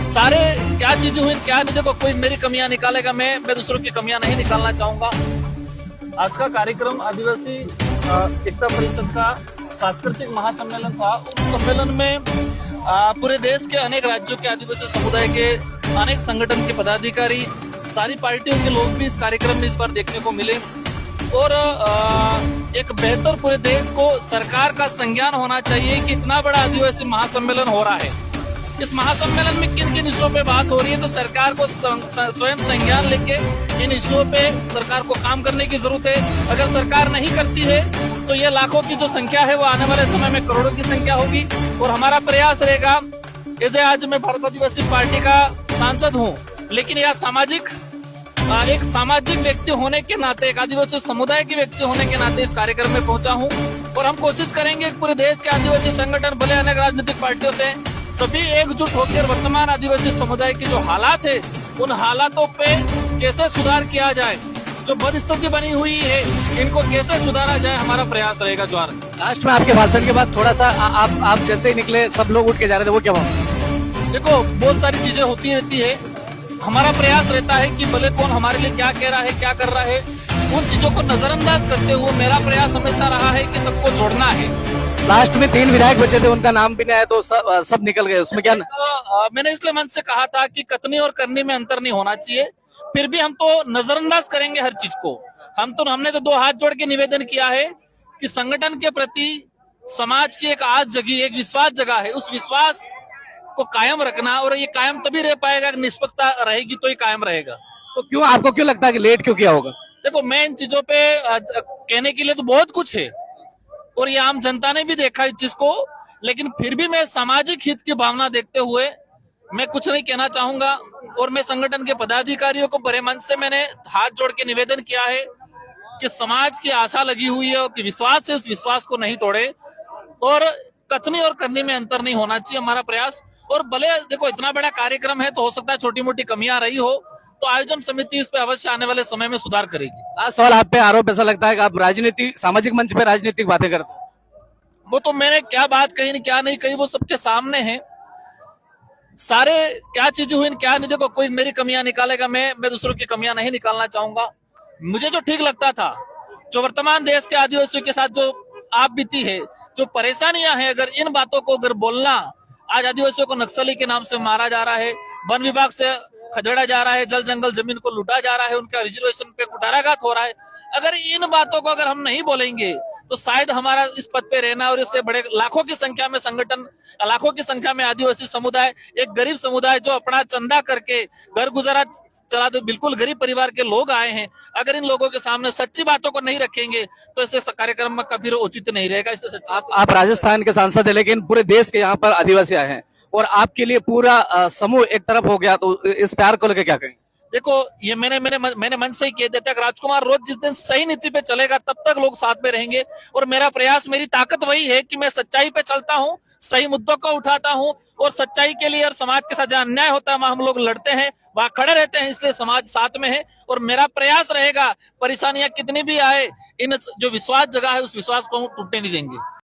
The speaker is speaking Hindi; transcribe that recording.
सारे क्या चीजें हुई क्या नहीं, देखो कोई मेरी कमियां निकालेगा, मैं दूसरों की कमियां नहीं निकालना चाहूंगा। आज का कार्यक्रम आदिवासी एकता परिषद का सांस्कृतिक महासम्मेलन था। उस सम्मेलन में पूरे देश के अनेक राज्यों के आदिवासी समुदाय के अनेक संगठन के पदाधिकारी, सारी पार्टियों के लोग भी इस कार्यक्रम में इस बार देखने को मिले। और एक बेहतर पूरे देश को सरकार का संज्ञान होना चाहिए कि इतना बड़ा आदिवासी महासम्मेलन हो रहा है। इस महासम्मेलन में किन किन इश्यूओं पे बात हो रही है, तो सरकार को स्वयं संज्ञान लेके इन इश्यूओं पे सरकार को काम करने की जरूरत है। अगर सरकार नहीं करती है तो ये लाखों की जो संख्या है वो आने वाले समय में करोड़ों की संख्या होगी। और हमारा प्रयास रहेगा, जैसे आज मैं भारत आदिवासी पार्टी का सांसद हूँ, लेकिन यह एक सामाजिक व्यक्ति होने के नाते, एक आदिवासी समुदाय के व्यक्ति होने के नाते इस कार्यक्रम में पहुंचा हूं। और हम कोशिश करेंगे पूरे देश के आदिवासी संगठन, भले अनेक राजनीतिक पार्टियों से, सभी एकजुट होकर वर्तमान आदिवासी समुदाय के जो हालात है उन हालातों पे कैसे सुधार किया जाए, जो बद स्थिति बनी हुई है इनको कैसे सुधारा जाए, हमारा प्रयास रहेगा। ज्वार लास्ट में आपके भाषण के बाद थोड़ा सा आप जैसे ही निकले सब लोग उठ के जा रहे थे, वो क्या बात? देखो बहुत सारी चीजें होती रहती है। हमारा प्रयास रहता है कि भले कौन हमारे लिए क्या कह रहा है, क्या कर रहा है, उन चीजों को नजरअंदाज करते हुए मेरा प्रयास हमेशा रहा है कि सबको जोड़ना है। लास्ट में 3 विधायक बचे थे, उनका नाम भी नहीं आया तो सब निकल गए, उसमें क्या मैंने इसलिए मन से कहा था कि कथनी और करनी में अंतर नहीं होना चाहिए। फिर भी हम तो नजरअंदाज करेंगे हर चीज को। हमने तो 2 हाथ जोड़ के निवेदन किया है कि संगठन के प्रति समाज की एक आज जगी, एक विश्वास जगा है, उस विश्वास को कायम रखना। और ये कायम तभी रह पाएगा, निष्पक्षता रहेगी तो ही कायम रहेगा। तो आपको क्यों लगता है कि लेट क्यों किया होगा? देखो मैं इन चीजों पे कहने के लिए तो बहुत कुछ है और ये आम जनता ने भी देखा इस चीज को, लेकिन फिर भी मैं सामाजिक हित की भावना देखते हुए मैं कुछ नहीं कहना चाहूंगा। और मैं संगठन के पदाधिकारियों को बड़े मन से मैंने हाथ जोड़ के निवेदन किया है कि समाज की आशा लगी हुई है कि विश्वास है, उस विश्वास को नहीं तोड़े। और कथनी और करनी में अंतर नहीं होना चाहिए हमारा प्रयास। और भले देखो इतना बड़ा कार्यक्रम है तो हो सकता है छोटी मोटी कमियां रही हो, तो आयोजन समिति इस पे अवश्य आने वाले समय में सुधार करेगी। लास्ट सवाल, आप पे आरोप ऐसा लगता है कि आप राजनीति, सामाजिक मंच पे राजनीतिक बातें करते हैं? वो तो मैंने क्या बात कही नहीं, क्या नहीं कही, वो सबके सामने है। सारे क्या चीजें हुई क्या नहीं, देखो कोई मेरी कमियां निकालेगा, मैं दूसरों की कमियां नहीं निकालना चाहूंगा। मुझे जो ठीक लगता था, जो वर्तमान देश के आदिवासियों के साथ जो आप बीती है, जो परेशानियां हैं, अगर इन बातों को अगर बोलना, आज आदिवासियों को नक्सली के नाम से मारा जा रहा है, वन विभाग से खदेड़ा जा रहा है, जल जंगल जमीन को लूटा जा रहा है, उनका रिजर्वेशन पे कुठाराघात हो रहा है, अगर इन बातों को अगर हम नहीं बोलेंगे तो शायद हमारा इस पद पे रहना, और इससे बड़े लाखों की संख्या में संगठन, लाखों की संख्या में आदिवासी समुदाय, एक गरीब समुदाय जो अपना चंदा करके घर गुजारा चलाते बिल्कुल गरीब परिवार के लोग आए हैं, अगर इन लोगों के सामने सच्ची बातों को नहीं रखेंगे तो ऐसे कार्यक्रम में कभी औचित्य नहीं रहेगा। इससे आप राजस्थान के सांसद है, लेकिन पूरे देश के यहाँ पर आदिवासी आए हैं और आपके लिए पूरा समूह एक तरफ हो गया, तो इस प्यार को लेकर क्या कहेंगे? देखो ये मैंने मन से ही कह देता राजकुमार, रोज जिस दिन सही नीति पे चलेगा तब तक लोग साथ में रहेंगे। और मेरा प्रयास, मेरी ताकत वही है कि मैं सच्चाई पे चलता हूँ, सही मुद्दों को उठाता हूँ और सच्चाई के लिए और समाज के साथ जहाँ अन्याय होता है वहां हम लोग लड़ते हैं, वहां खड़े रहते हैं, इसलिए समाज साथ में है। और मेरा प्रयास रहेगा, परेशानियां कितनी भी आए, इन जो विश्वास जगह है उस विश्वास को हम टूटने नहीं देंगे।